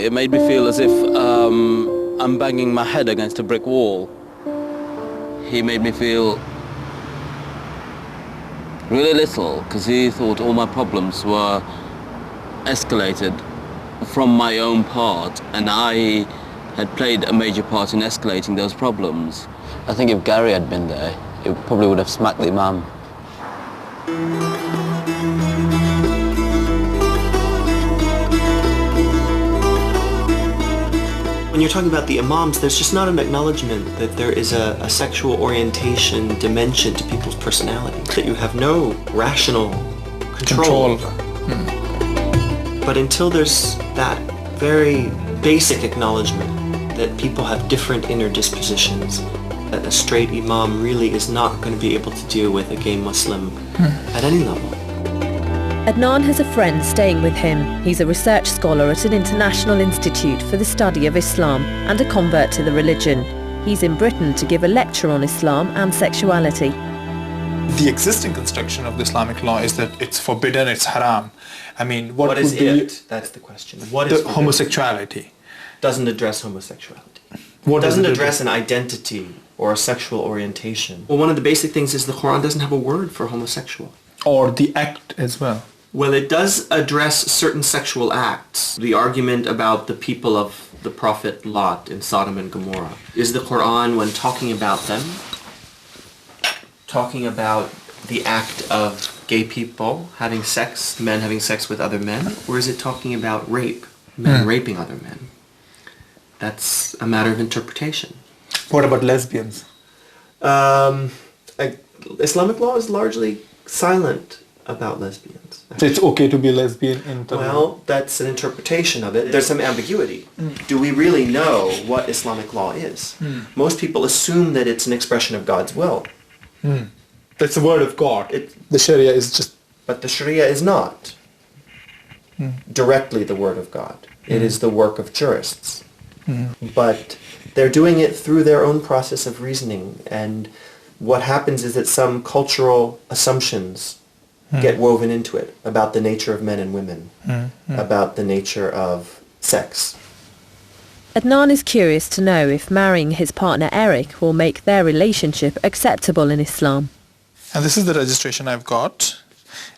It made me feel as if I'm banging my head against a brick wall. He made me feel really little because he thought all my problems were escalated from my own part, and I had played a major part in escalating those problems. I think if Gary had been there, he probably would have smacked the Imam. When you're talking about the imams, there's just not an acknowledgement that there is a sexual orientation dimension to people's personality, that you have no rational control. But until there's that very basic acknowledgement that people have different inner dispositions, that a straight imam really is not going to be able to deal with a gay Muslim at any level. Adnan has a friend staying with him. He's a research scholar at an international institute for the study of Islam and a convert to the religion. He's in Britain to give a lecture on Islam and sexuality. The existing construction of the Islamic law is that it's forbidden, it's haram. I mean, what is it? That's the question. What is homosexuality? Doesn't address homosexuality. What doesn't address an identity or a sexual orientation. Well, one of the basic things is the Quran doesn't have a word for homosexual. Or the act as well. Well, it does address certain sexual acts. The argument about the people of the Prophet Lot in Sodom and Gomorrah. Is the Quran, when talking about them, talking about the act of gay people having sex, men having sex with other men, or is it talking about rape, men raping other men? That's a matter of interpretation. What about lesbians? Islamic law is largely silent about lesbians. So it's okay to be lesbian in terms Well, that's an interpretation of it. There's some ambiguity. Do we really know what Islamic law is? Most people assume that it's an expression of God's will. That's the word of God. The Sharia is just... But the Sharia is not directly the word of God. It is the work of jurists. But they're doing it through their own process of reasoning, and what happens is that some cultural assumptions get woven into it about the nature of men and women, about the nature of sex. Adnan is curious to know if marrying his partner Eric will make their relationship acceptable in Islam. And this is the registration I've got.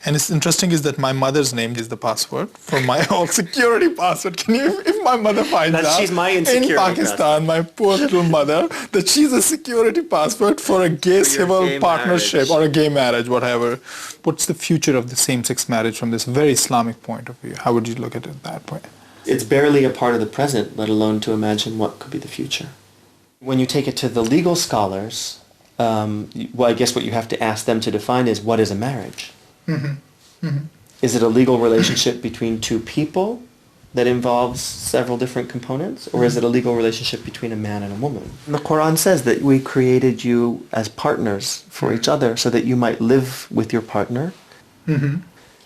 And it's interesting is that my mother's name is the password for my whole security password. Can you, if my mother finds out she's my insecurity in Pakistan, my poor little mother, that she's a security password for a gay civil partnership or a gay marriage, whatever. What's the future of the same-sex marriage from this very Islamic point of view? How would you look at it at that point? It's barely a part of the present, let alone to imagine what could be the future. When you take it to the legal scholars, well, I guess what you have to ask them to define is, what is a marriage? Is it a legal relationship between two people that involves several different components, or is it a legal relationship between a man and a woman? And the Quran says that we created you as partners for each other so that you might live with your partner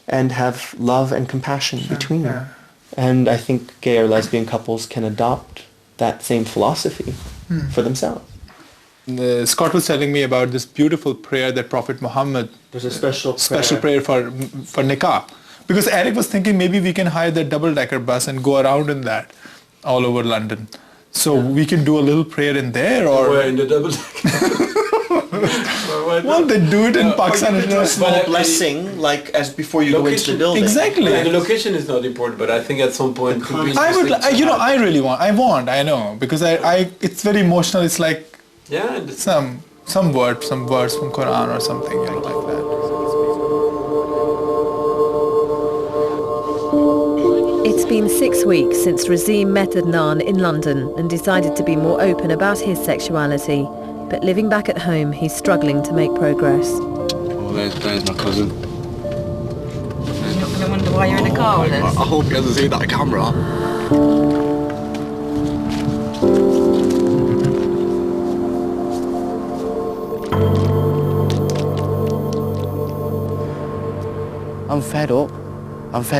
and have love and compassion between you. And I think gay or lesbian couples can adopt that same philosophy for themselves. Scott was telling me about this beautiful prayer that Prophet Muhammad... There's a special prayer for nikah. Because Eric was thinking maybe we can hire the double-decker bus and go around in that all over London. So we can do a little prayer in there, or... We're in the double-decker. Well, they do it in Pakistan. You can do a small blessing, like as before you go into the building. Exactly. The location is not important, but I think at some point... I would, I really want, I know, because it's very emotional. It's like some words from Quran or something, like that. It's been 6 weeks since Razim met Adnan in London and decided to be more open about his sexuality. But living back at home, he's struggling to make progress. Oh, there's my cousin. You're not going to wonder why you're in a car with us? I hope he hasn't seen that camera. I'm fed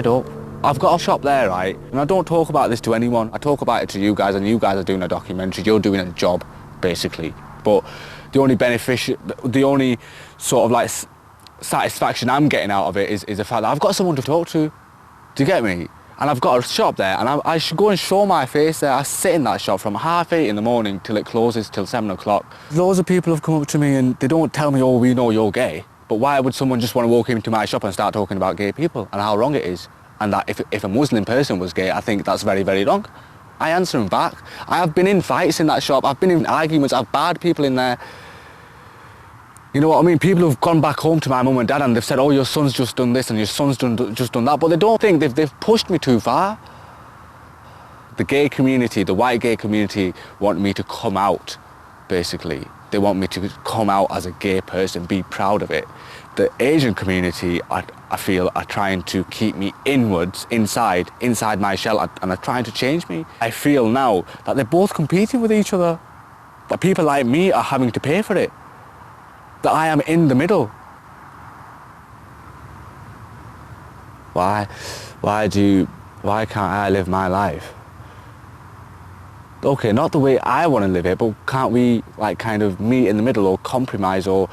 up. I've got a shop there, right? And I don't talk about this to anyone. I talk about it to you guys, and you guys are doing a documentary. You're doing a job, basically. But the only sort of like satisfaction I'm getting out of it is the fact that I've got someone to talk to. Do you get me? and I've got a shop there, and I should go and show my face there. I sit in that shop from 8:30 in the morning till it closes till 7 o'clock. Loads of people have come up to me and they don't tell me, oh, we know you're gay. But why would someone just want to walk into my shop and start talking about gay people and how wrong it is? And that if a Muslim person was gay, I think that's very, very wrong. I answer them back. I have been in fights in that shop. I've been in arguments. I've barred people in there. You know what I mean? People who've gone back home to my mum and dad and they've said, oh, your son's just done this and your son's just done that. But they don't think they've pushed me too far. The gay community, the white gay community, want me to come out, basically. They want me to come out as a gay person, be proud of it. The Asian community, I feel, are trying to keep me inwards, inside my shell, and are trying to change me. I feel now that they're both competing with each other. That people like me are having to pay for it. That I am in the middle. Why can't I live my life? Okay, not the way I want to live it, but can't we like kind of meet in the middle or compromise or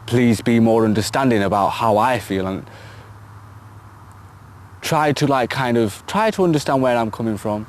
please be more understanding about how I feel and try to understand where I'm coming from.